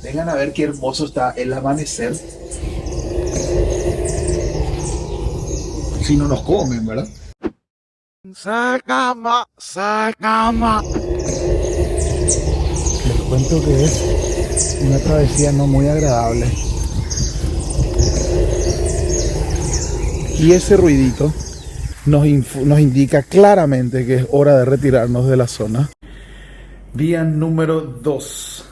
Vengan a ver qué hermoso está el amanecer. Si no nos comen, ¿verdad? Sacama, sacama. Les cuento que es una travesía no muy agradable. Y ese ruidito nos indica claramente que es hora de retirarnos de la zona. Día número 2.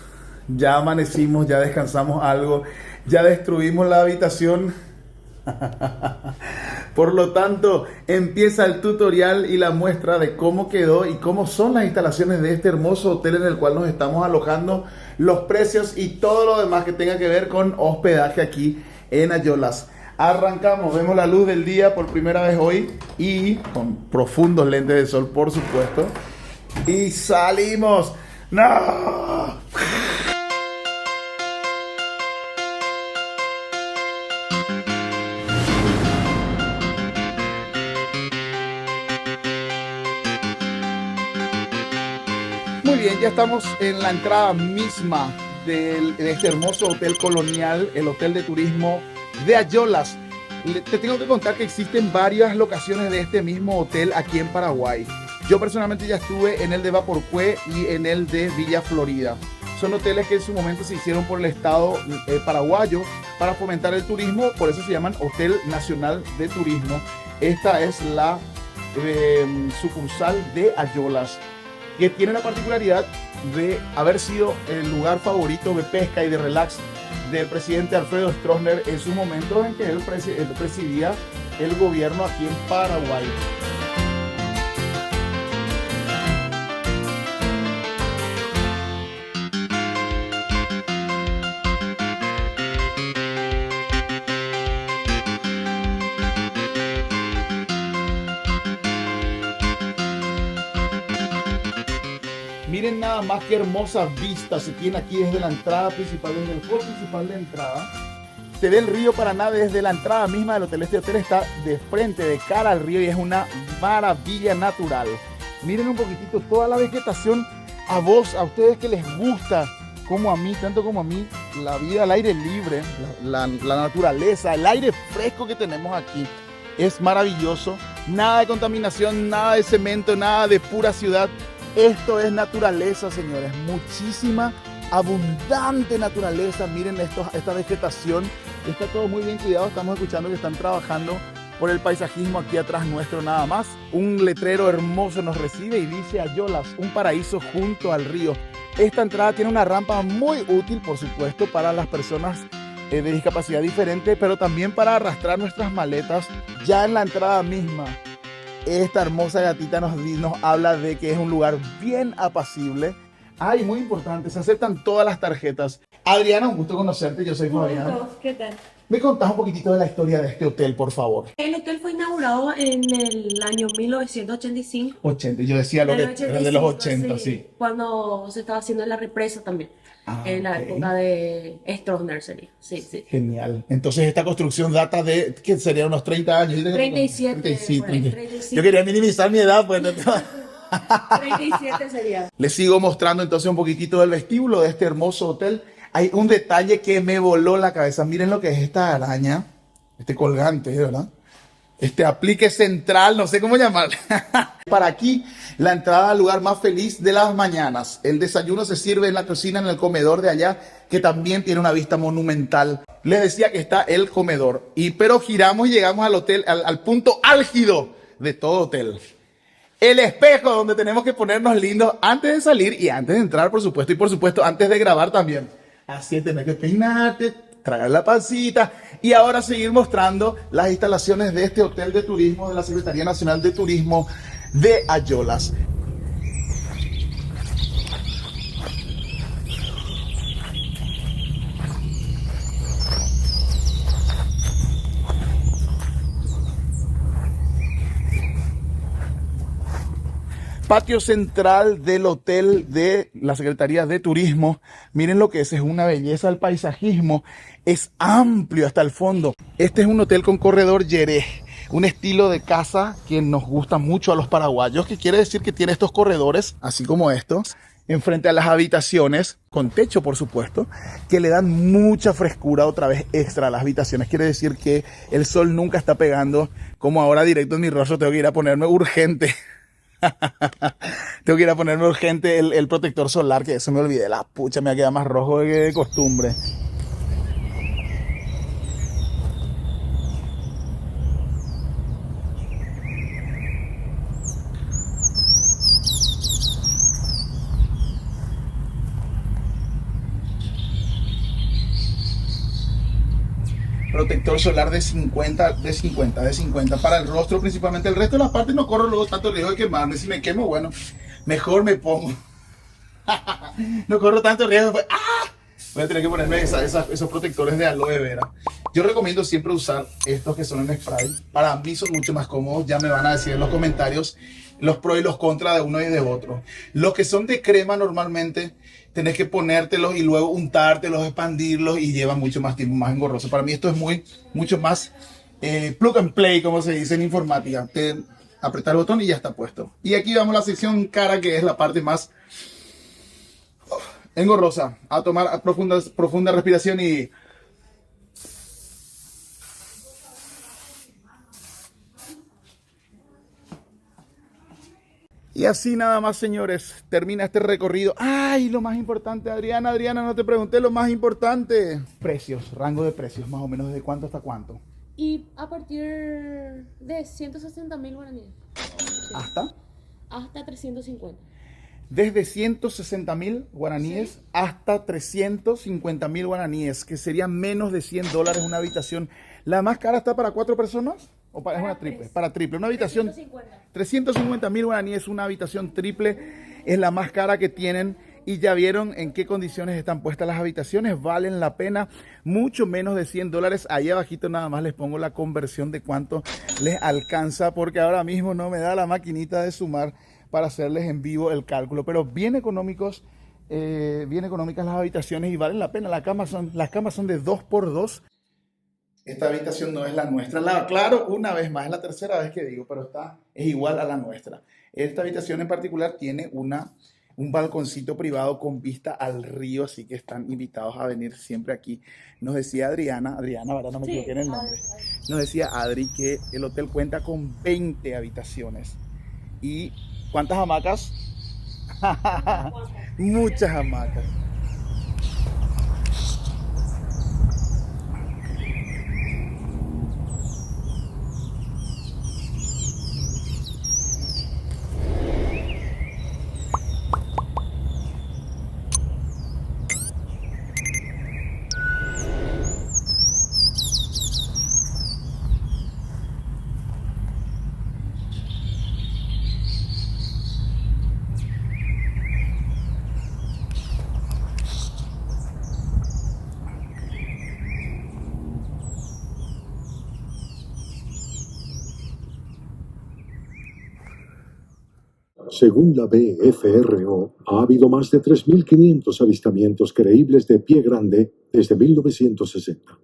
Ya amanecimos, ya descansamos algo, ya destruimos la habitación. Por lo tanto, empieza el tutorial y la muestra de cómo quedó y cómo son las instalaciones de este hermoso hotel en el cual nos estamos alojando, los precios y todo lo demás que tenga que ver con hospedaje aquí en Ayolas. Arrancamos, vemos la luz del día por primera vez hoy y con profundos lentes de sol, por supuesto. Y salimos. ¡No! Muy bien, ya estamos en la entrada misma de este hermoso hotel colonial, el hotel de turismo de Ayolas. Te tengo que contar que existen varias locaciones de este mismo hotel aquí en Paraguay. Yo personalmente ya estuve en el de Vaporcué y en el de Villa Florida. Son hoteles que en su momento se hicieron por el Estado paraguayo para fomentar el turismo, por eso se llaman Hotel Nacional de Turismo. Esta es la sucursal de Ayolas, que tiene la particularidad de haber sido el lugar favorito de pesca y de relax del presidente Alfredo Stroessner en sus momentos en que él presidía el gobierno aquí en Paraguay. Miren nada más que hermosa vista se tiene aquí desde la entrada principal, desde el hall principal de entrada. Se ve el río Paraná desde la entrada misma del hotel. Este hotel está de frente, de cara al río y es una maravilla natural. Miren un poquitito toda la vegetación a ustedes que les gusta, como a mí, tanto como a mí, la vida al aire libre, la naturaleza, el aire fresco que tenemos aquí. Es maravilloso, nada de contaminación, nada de cemento, nada de pura ciudad. Esto es naturaleza, señores, muchísima, abundante naturaleza. Miren esta vegetación, está todo muy bien cuidado. Estamos escuchando que están trabajando por el paisajismo aquí atrás nuestro nada más. Un letrero hermoso nos recibe y dice Ayolas, un paraíso junto al río. Esta entrada tiene una rampa muy útil, por supuesto, para las personas de discapacidad diferente, pero también para arrastrar nuestras maletas ya en la entrada misma. Esta hermosa gatita nos habla de que es un lugar bien apacible. Ay, muy importante, se aceptan todas las tarjetas. Adriana, un gusto conocerte, yo soy Fabián. ¿Qué tal? ¿Me contás un poquitito de la historia de este hotel, por favor? El hotel fue inaugurado en el año 1985. 80, yo decía lo que era de los 80, sí. Cuando se estaba haciendo la represa también. En la época de Stroessner sería. Sí, sí. Genial. Entonces esta construcción data de, ¿qué sería? Unos 30 años. 37. Sí, 37. Yo quería minimizar mi edad, pues. 37 sería. Les sigo mostrando entonces un poquitito del vestíbulo de este hermoso hotel. Hay un detalle que me voló la cabeza. Miren lo que es esta araña, este colgante, ¿verdad? Este aplique central, no sé cómo llamarlo. Para aquí, la entrada al lugar más feliz de las mañanas. El desayuno se sirve en la cocina, en el comedor de allá, que también tiene una vista monumental. Les decía que está el comedor. Pero giramos y llegamos al hotel, al punto álgido de todo hotel. El espejo donde tenemos que ponernos lindos antes de salir y antes de entrar, por supuesto. Y por supuesto, antes de grabar también. Así es, tener que peinarte, tragar la pancita y ahora seguir mostrando las instalaciones de este hotel de turismo de la Secretaría Nacional de Turismo de Ayolas. Patio central del hotel de la Secretaría de Turismo. Miren lo que es una belleza el paisajismo. Es amplio hasta el fondo. Este es un hotel con corredor Jerez, un estilo de casa que nos gusta mucho a los paraguayos, que quiere decir que tiene estos corredores, así como estos, enfrente a las habitaciones, con techo por supuesto, que le dan mucha frescura otra vez extra a las habitaciones. Quiere decir que el sol nunca está pegando, como ahora directo en mi rostro. Tengo que ir a ponerme urgente. Tengo que ir a ponerme urgente el protector solar, que eso me olvidé. La pucha, me ha quedado más rojo de costumbre. Protector solar de 50 para el rostro principalmente. El resto de la parte no corro luego tanto riesgo de quemarme. Si me quemo, bueno, mejor me pongo. No corro tanto riesgo. ¡Ah! Voy a tener que ponerme esos protectores de aloe vera. Yo recomiendo siempre usar estos que son en spray. Para mí son mucho más cómodos. Ya me van a decir en los comentarios los pros y los contras de uno y de otro. Los que son de crema normalmente tenés que ponértelos y luego untártelos, expandirlos y lleva mucho más tiempo, más engorroso. Para mí esto es mucho más plug and play, como se dice en informática. Te apretar el botón y ya está puesto. Y aquí vamos a la sección cara, que es la parte más engorrosa. A tomar profunda respiración y... Y así nada más, señores, termina este recorrido. ¡Ay! Lo más importante, Adriana, no te pregunté lo más importante. Precios, rango de precios, más o menos, ¿desde cuánto hasta cuánto? Y a partir de 160.000 guaraníes. ¿Hasta? Hasta 350. Desde 160.000 guaraníes sí, hasta 350.000 guaraníes, que serían menos de $100 una habitación. ¿La más cara está para 4 personas? ¿O es una triple? Para triple. Una habitación... 350.000 guaraníes, una habitación triple, es la más cara que tienen. Y ya vieron en qué condiciones están puestas las habitaciones. Valen la pena, mucho menos de $100. Ahí abajito nada más les pongo la conversión de cuánto les alcanza, porque ahora mismo no me da la maquinita de sumar para hacerles en vivo el cálculo. Pero bien económicas las habitaciones y valen la pena. Las camas son de 2x2. Esta habitación no es la nuestra. Claro, una vez más, es la tercera vez que digo, pero es igual a la nuestra. Esta habitación en particular tiene un balconcito privado con vista al río, así que están invitados a venir siempre aquí. Nos decía Adriana, ¿verdad? No me equivoqué en el nombre. Nos decía Adri que el hotel cuenta con 20 habitaciones. ¿Y cuántas hamacas? Muchas hamacas. Según la BFRO, ha habido más de 3.500 avistamientos creíbles de pie grande desde 1960.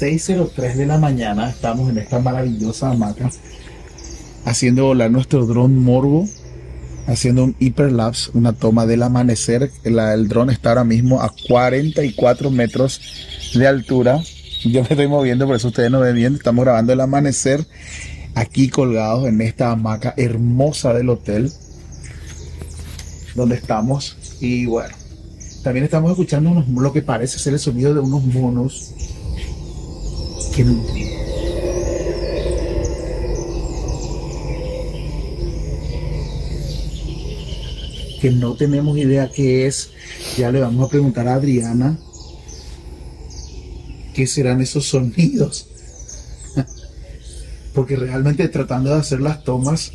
...6:03 de la mañana, estamos en esta maravillosa hamaca, haciendo volar nuestro dron Morbo, haciendo un hyperlapse, una toma del amanecer. El dron está ahora mismo a 44 metros de altura. Yo me estoy moviendo, por eso ustedes no ven bien. Estamos grabando el amanecer aquí colgados en esta hamaca hermosa del hotel donde estamos. Y bueno, también estamos escuchando lo que parece ser el sonido de unos monos que no tenemos idea qué es. Ya le vamos a preguntar a Adriana qué serán esos sonidos, porque realmente tratando de hacer las tomas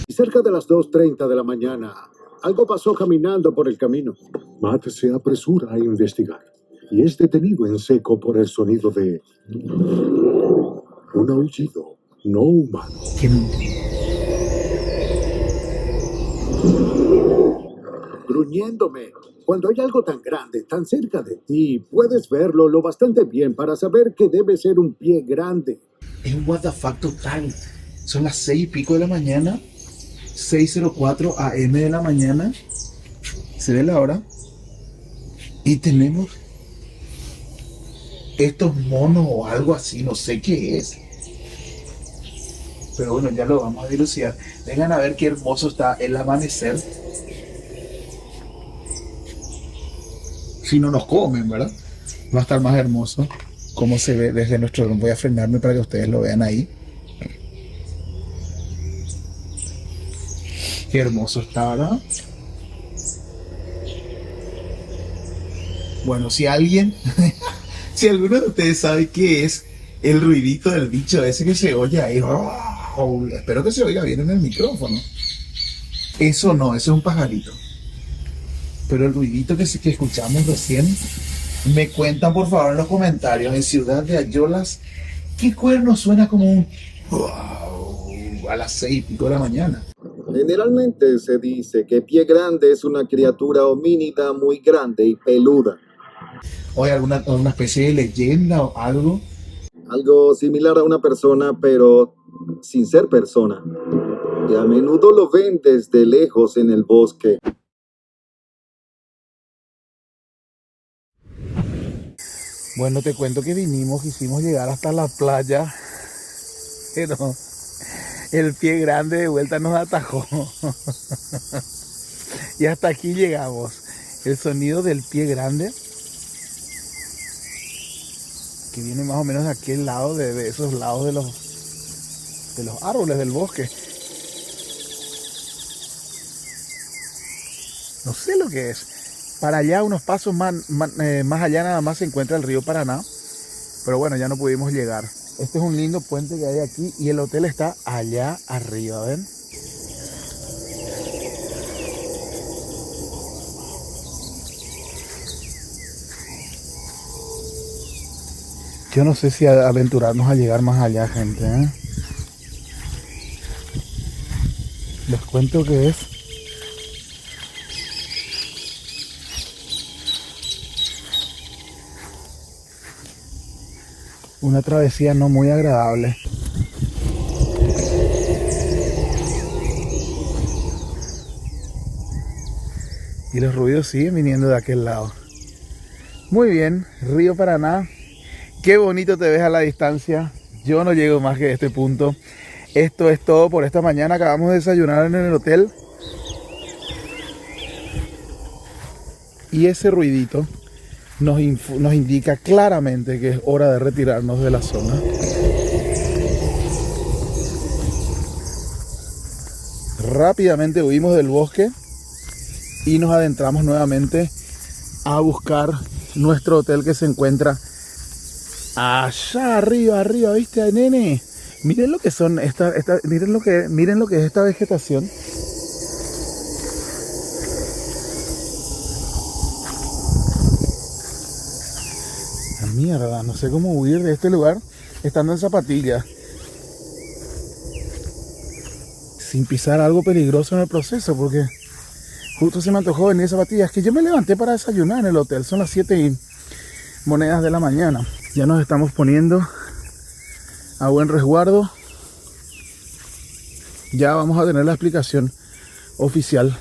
cerca de las 2:30 de la mañana, algo pasó caminando por el camino. Matt se apresura a investigar y es detenido en seco por el sonido de un aullido no humano. Gruñéndome. Cuando hay algo tan grande, tan cerca de ti, puedes verlo lo bastante bien para saber que debe ser un pie grande. Es un what the fuck total. Son las 6:00 de la mañana, 6:04 AM de la mañana. Se ve la hora. Y tenemos estos monos o algo así, no sé qué es. Pero bueno, ya lo vamos a dilucidar. Vengan a ver qué hermoso está el amanecer. Si no nos comen, ¿verdad? Va a estar más hermoso. Cómo se ve desde nuestro dron. Voy a frenarme para que ustedes lo vean ahí. Qué hermoso está, ¿verdad? Bueno, si alguien, si alguno de ustedes sabe qué es el ruidito del bicho ese que se oye ahí, espero que se oiga bien en el micrófono. Eso no, eso es un pajarito. Pero el ruidito que escuchamos recién, me cuentan por favor en los comentarios, en Ciudad de Ayolas, ¿qué cuerno suena como un a las 6:00 de la mañana? Generalmente se dice que Pie Grande es una criatura homínida muy grande y peluda. ¿O hay alguna especie de leyenda o algo? Algo similar a una persona, pero sin ser persona. Y a menudo lo ven desde lejos en el bosque. Bueno, te cuento que quisimos llegar hasta la playa, pero el Pie Grande de vuelta nos atajó. Y hasta aquí llegamos. El sonido del Pie Grande, que viene más o menos de aquel lado, de esos lados de los árboles del bosque. No sé lo que es. Para allá, unos pasos más allá nada más se encuentra el río Paraná. Pero bueno, ya no pudimos llegar. Este es un lindo puente que hay aquí y el hotel está allá arriba, ¿ven? Yo no sé si aventurarnos a llegar más allá, gente, ¿eh? Les cuento que es una travesía no muy agradable. Y los ruidos siguen viniendo de aquel lado. Muy bien, río Paraná. Qué bonito te ves a la distancia. Yo no llego más que a este punto. Esto es todo por esta mañana. Acabamos de desayunar en el hotel. Y ese ruidito nos indica claramente que es hora de retirarnos de la zona. Rápidamente huimos del bosque y nos adentramos nuevamente a buscar nuestro hotel, que se encuentra allá arriba, ¿viste, nene? Miren lo que son miren lo que es esta vegetación. La mierda, no sé cómo huir de este lugar estando en zapatillas, sin pisar algo peligroso en el proceso, porque justo se me antojó venir en zapatillas. Que yo me levanté para desayunar en el hotel, son las 7:00 de la mañana. Ya nos estamos poniendo a buen resguardo. Ya vamos a tener la explicación oficial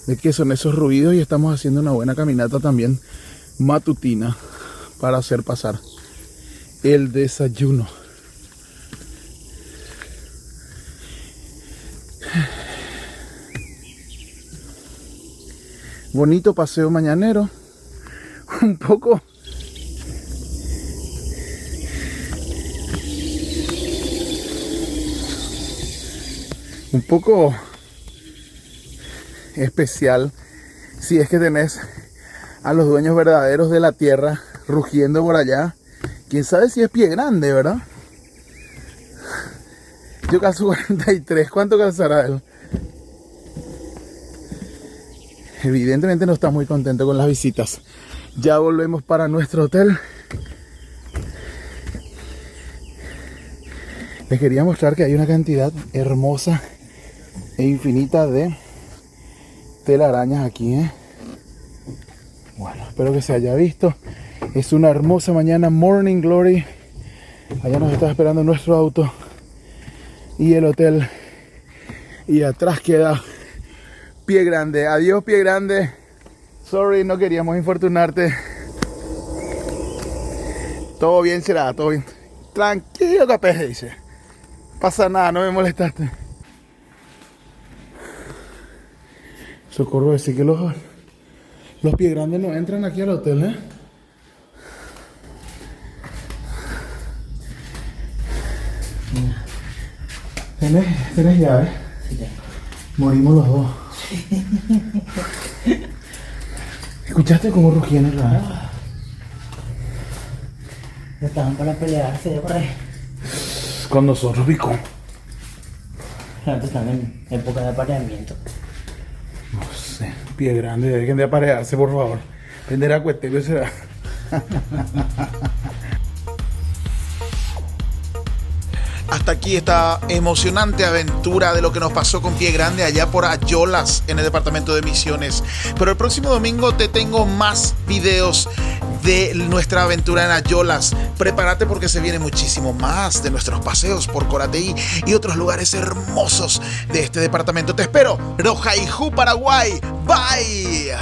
de qué son esos ruidos y estamos haciendo una buena caminata también matutina para hacer pasar el desayuno. Bonito paseo mañanero. Un poco especial si es que tenés a los dueños verdaderos de la tierra rugiendo por allá. Quién sabe si es Pie Grande, ¿verdad? Yo calzo 43. ¿Cuánto calzará él? Evidentemente no está muy contento con las visitas. Ya volvemos para nuestro hotel. Les quería mostrar que hay una cantidad hermosa e infinita de telarañas aquí, ¿eh? Bueno, espero que se haya visto. Es una hermosa mañana, Morning Glory. Allá nos está esperando nuestro auto y el hotel. Y atrás queda Pie Grande. Adiós, Pie Grande. Sorry, no queríamos infortunarte. Todo bien será, todo bien. Tranquilo, Capé, dice. Pasa nada, no me molestaste. Socorro, decir que los Pie Grandes no entran aquí al hotel, ¿eh? ¿Tenés llave? Sí, tengo. Morimos los dos. ¿Escuchaste cómo rugían el radio? Estaban para pelearse de por ahí. Con nosotros, Vico. Antes están en época de apareamiento. No sé, Pie Grande, dejen de aparearse, por favor. Prender a cuetero será. Hasta aquí esta emocionante aventura de lo que nos pasó con Pie Grande allá por Ayolas, en el departamento de Misiones. Pero el próximo domingo te tengo más videos de nuestra aventura en Ayolas. Prepárate porque se viene muchísimo más de nuestros paseos por Corateí y otros lugares hermosos de este departamento. Te espero, Rojaijú, Paraguay. Bye.